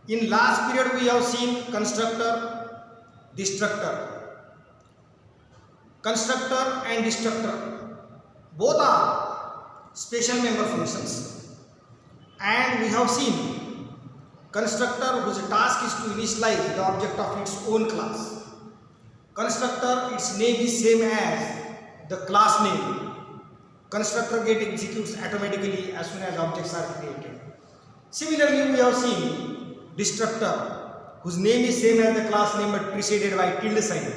In last period we have seen constructor, destructor. Constructor and destructor both are special member functions, and we have seen constructor whose task is to initialize the object of its own class. Constructor, its name is same as the class name. Constructor get executes automatically as soon as objects are created. Similarly, we have seen destructor whose name is same as the class name but preceded by tilde sign,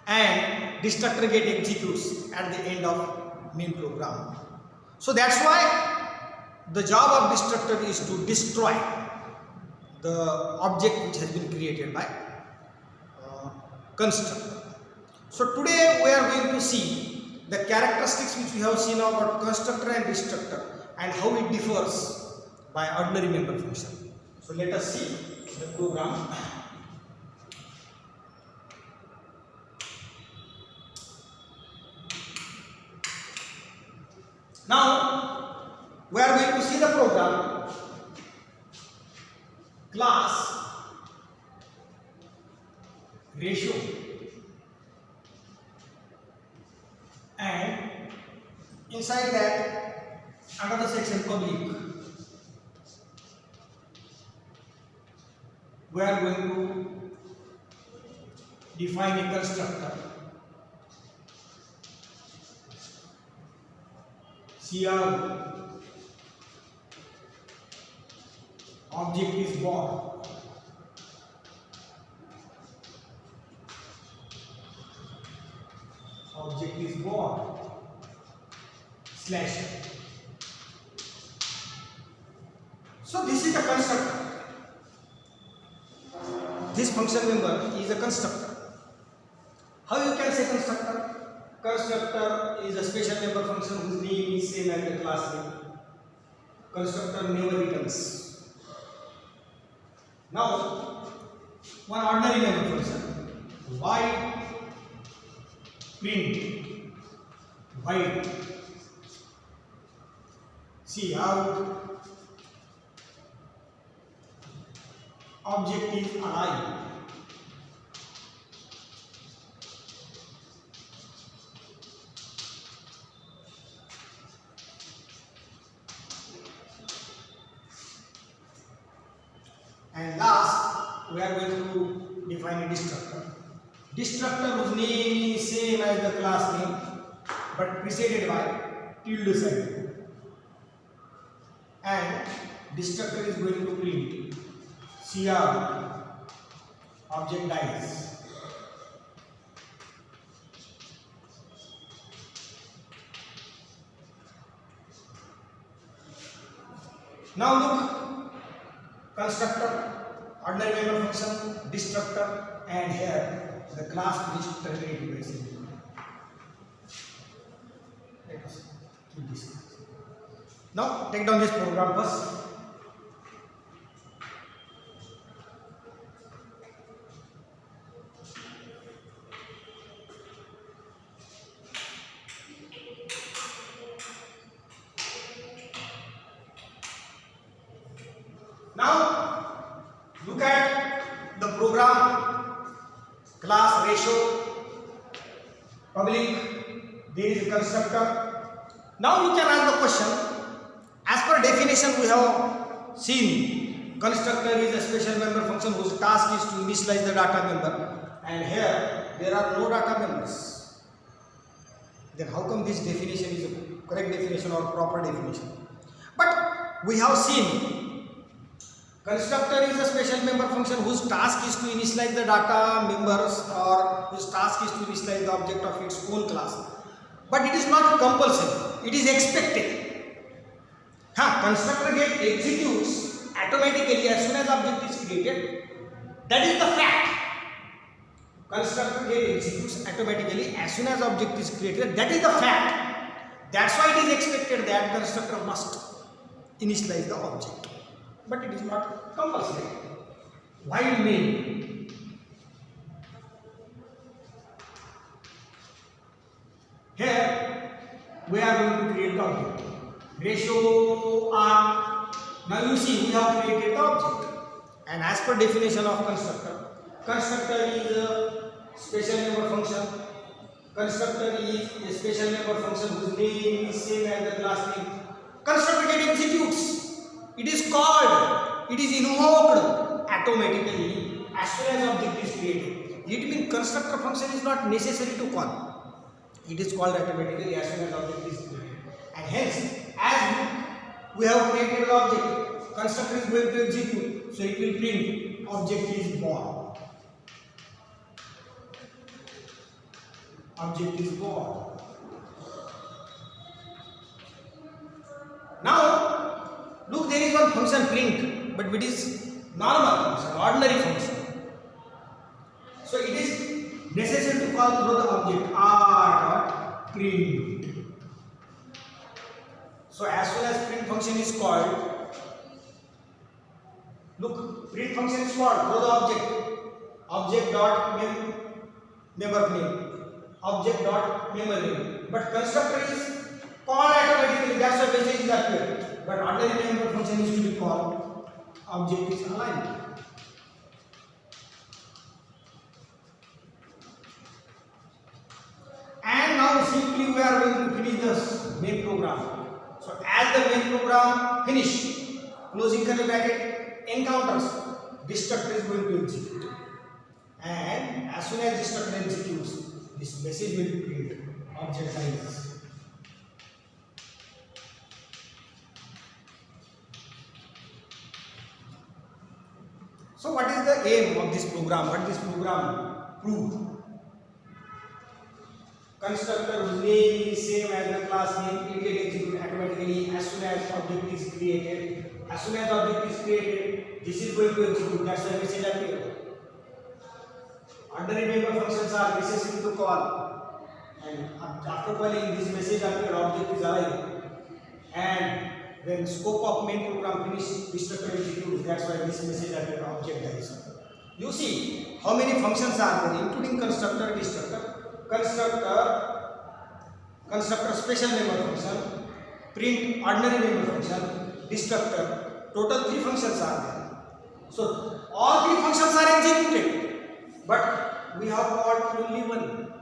and destructor get executes at the end of main program. So that's why the job of destructor is to destroy the object which has been created by constructor. So today we are going to see the characteristics which we have seen about constructor and destructor and how it differs by ordinary member function. So let us see the program. Now we are going to see the program class ratio and inside that another section public. We are going to define a constructor. Cout object is born. Object is born slash. So this is the constructor. This function member is a constructor. How you can say constructor? Constructor is a special member function whose name is same as the class name. Constructor never returns. Now, one ordinary member function, void print, void cout object is alive. And last, we are going to define a destructor. Destructor whose name is same as the class name but preceded by tilde sign. And destructor is going to print cout object dies. Now look, constructor, ordinary member function, destructor, and here the class which terminated basically. Let us keep this. Now take down this program first. Now look at the program class ratio public. There is a constructor. Now you can ask the question. As per definition we have seen, constructor is a special member function whose task is to initialize the data member, and here there are no data members. Then how come this definition is a correct definition or proper definition? But we have seen constructor is a special member function whose task is to initialize the data members or whose task is to initialize the object of its own class. But it is not compulsory, it is expected. Constructor get executes automatically as soon as object is created. That is the fact. Constructor get executes automatically as soon as object is created. That is the fact. That's why it is expected that constructor must initialize the object. But it is not compulsory. While main. Here we are going to create the object. Ratio R. Now you see we have created the object. And as per definition of constructor, constructor is a special member function. Constructor is a special member function whose name is same as the class name. Constructor get executes. It is called, it is invoked automatically as soon as object is created. It means constructor function is not necessary to call. It is called automatically as soon as object is created. And hence, as we have created the object, constructor is going to execute. So it will print object is born. Object is born. Now, look, there is one function print, but it is normal function, ordinary function. So it is necessary to call through the object r.print. So as soon as print function is called, look, print function is called through the object dot member name, object dot member name. But constructor is called automatically. That's why message is appear. But ordinary member function is to be called. Object is aligned. And now simply we are going to finish this main program. So as the main program finish, closing curly bracket encounters, destructor is going to execute. And as soon as destructor executes, this message will be printed. Object size. So what is the aim of this program? What this program prove? Constructor whose name is same as the class name, it will execute automatically as soon as object is created. As soon as object is created, this is going to execute. That's why message appear. Ordinary member functions are necessary to call, and after calling this message appear, object is alive. And when scope of main program finish, destructor executes. That's why this message appear, object dies. You see how many functions are there, including constructor, destructor. Constructor special member function, print ordinary member function, destructor. Total 3 functions are there. So all 3 functions are executed, but we have got only one.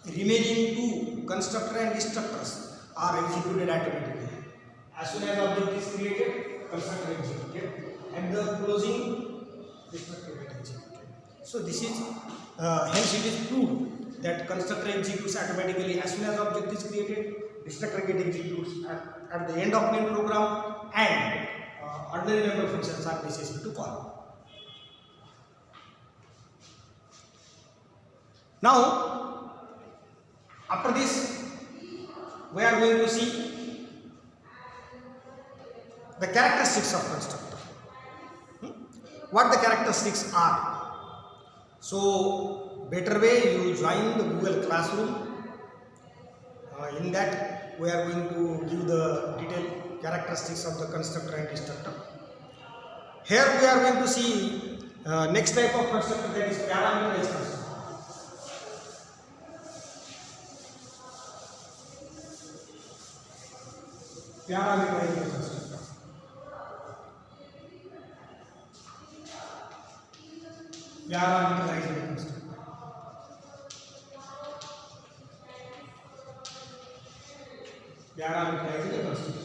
Remaining 2, constructor and destructors, are executed automatically. As soon as object is created, constructor executed, and the closing, destructor get executed. So this is hence it is proved that constructor executes automatically as soon as object is created, destructor get executes at the end of main program, and ordinary member functions are necessary to call. Now, after this, we are going to see the characteristics of constructor. What the characteristics are. So, better way you join the Google Classroom. In that, we are going to give the detailed characteristics of the constructor and destructor. Here we are going to see next type of constructor, that is parameterized constructor. Parameterized constructor. Parameterized constructor. Parameterized constructor.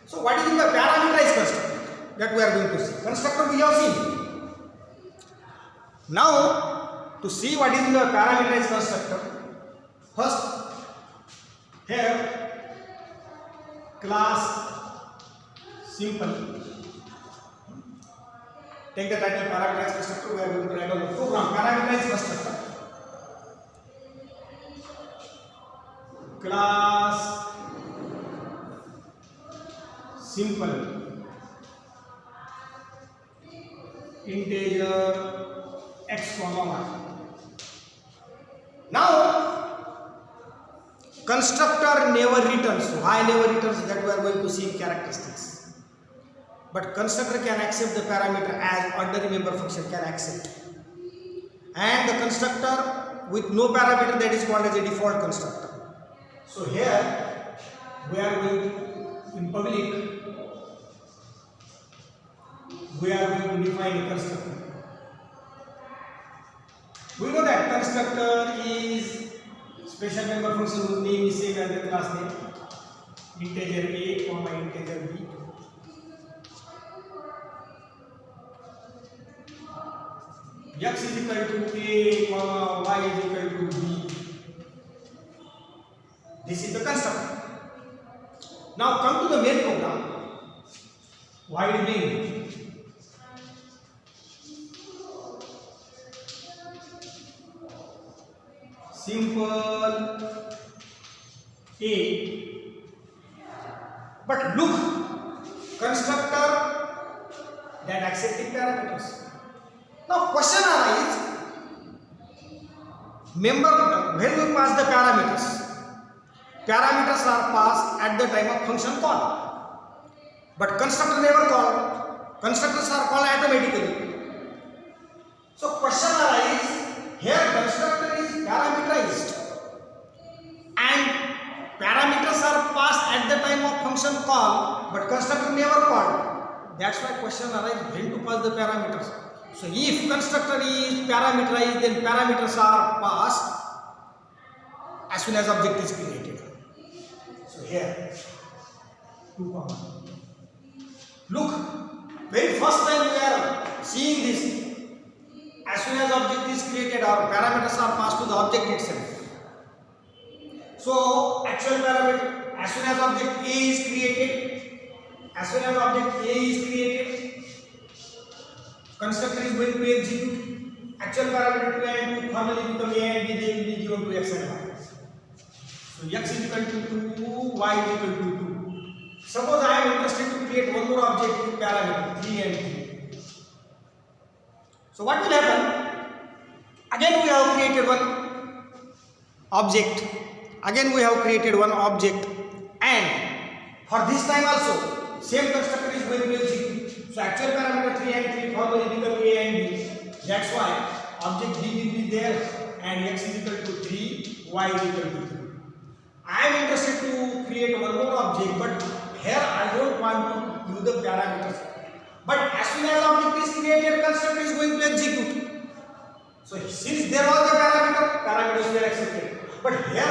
So what is the parameterized constructor that we are going to see? Constructor we have seen. Now to see what is the parameterized constructor, first here class simple. Take the title parameterized constructor. We are going to write on the program parameterized constructor. Class simple integer x comma y. Now constructor never returns. Why never returns? That we are going to see in characteristics. But constructor can accept the parameter as ordinary member function can accept. And the constructor with no parameter, that is called as a default constructor. So here we are going to, in public, we are going to define a constructor. We know that constructor is special member function whose name is same as the class name, integer a comma integer b. X is equal to a comma y is equal to b. This is the constructor. Now come to the main program. Void main. Simple a. But look, constructor that accepting parameters. Now question arises, member when we pass the parameters are passed at the time of function call, but constructor never called. Constructors are called automatically. So question arises, here constructor is parameterized and parameters are passed at the time of function call, but constructor never called. That's why question arises, when to pass the parameters. So if constructor is parameterized, then parameters are passed as soon as object is created. So here, 2 comma. Look, very first time we are seeing this. As soon as object is created, our parameters are passed to the object itself. So actual parameter, as soon as object A is created, constructor is going to execute. Actual parameter 2 and 2 formally become A and B, they will be given to x and y. So x is equal to 2, y is equal to 2. Suppose I am interested to create one more object with parameter 3 and 3. So what will happen? Again we have created one object. And for this time also same constructor is going to execute. So actual parameter 3 and 3 formally become A and B. That's why object B will be there and x is equal to 3, y is equal to 3. I am interested to create one more object, but here I don't want to use the parameters. But as soon as object is created, constructor is going to execute. So since there was a parameters were accepted. But here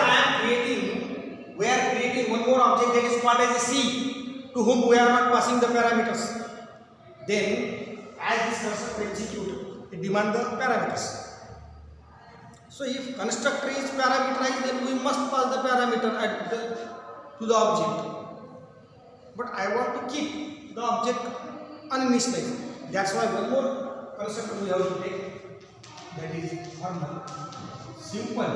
we are creating one more object that is called as a C, to whom we are not passing the parameters. Then as this constructor execute, it demands the parameters. So if constructor is parameterized, then we must pass the parameter to the object. But I want to keep the object uninitialized. That's why one more constructor we have to take, that is formal, simple,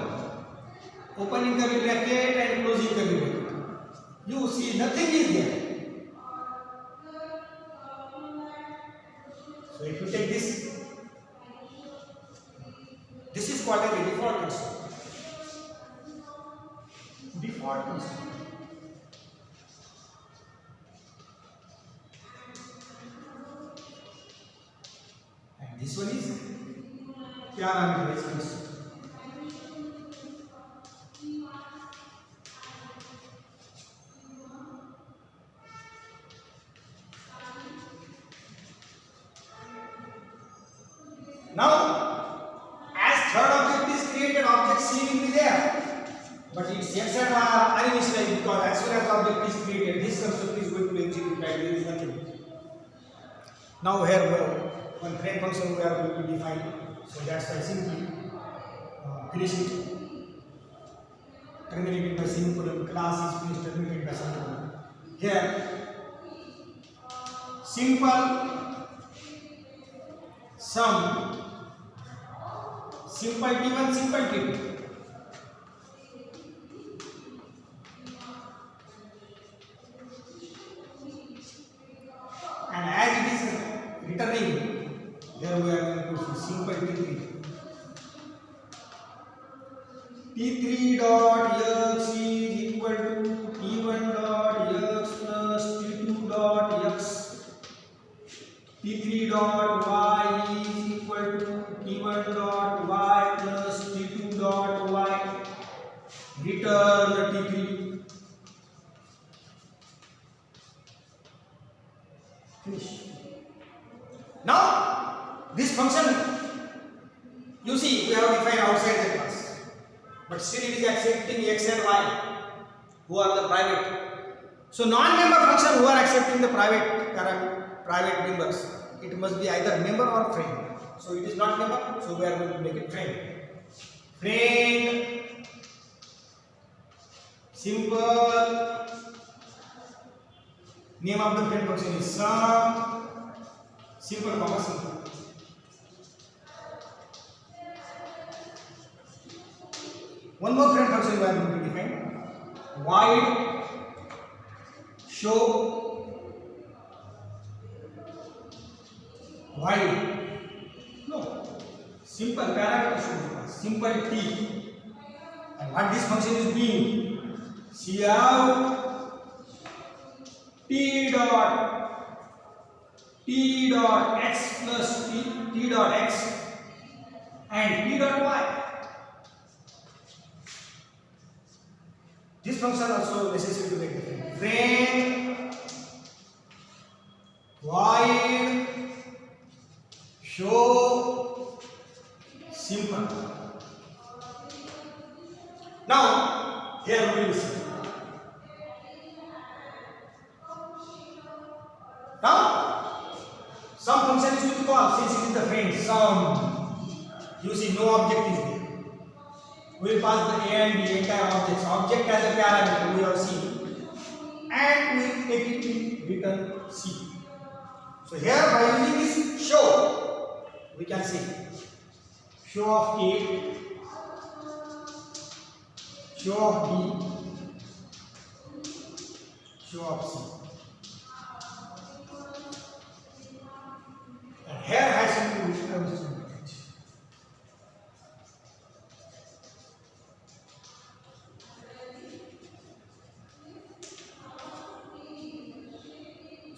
opening curly bracket and closing curly bracket. You see nothing is there. So if you take this is called a default constructor. And this one is parameterized constructor. Now, as third object is created, object C will be there, but its x and y are uninitialized because as soon as object is created, this constructor is going to execute and there is nothing. Now here one friend function we are going to define, so that's why simply finish it. Terminated by semicolon, class is finished terminated by semicolon. Here, simple sum. Simple T1, simple T2. And as it is returning, there we are going to see simple T3. T3 dot x is equal to T1 dot x plus T2 dot x. T3 dot y is equal to T1 dot y plus T2 dot y. Return the T3. we have defined outside the class, but still it is accepting x and y who are the private. So non-member function who are accepting the private members, it must be either member or friend. So it is not member, so we are going to make it friend. Friend, simple. Name of the friend function is sum. Simple comma simple. One more friend function we are going to define. Void, show, void. No, simple parameter should be simple t. And what this function is doing? Cout t dot x plus t dot x and t dot y. This function also necessary to make different. Friend, void, show, simple. Now here we will see. Now some function is to be called, since it is the friend sum. You see no object is there. We will pass the a and b entire objects. Object as a parameter we have seen, and we will take it in return c. So here by using this show, we can see show of a, show of b, show of c. And here has to be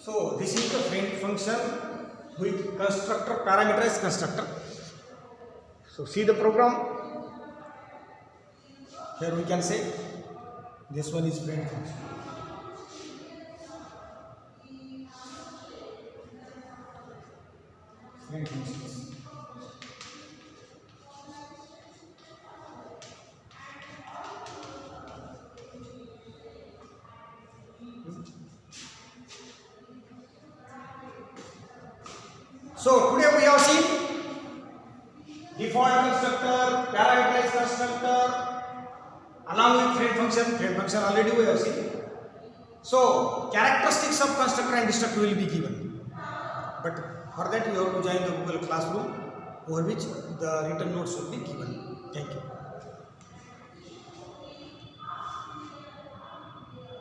so this is the friend function with constructor, parameterized constructor. So see the program. Here we can say this one is friend function. Friend functions. So today we have seen default constructor, parameterized constructor, along with friend function. Friend function already we have seen. So characteristics of constructor and destructor will be given. But for that you have to join the Google Classroom, over which the written notes will be given.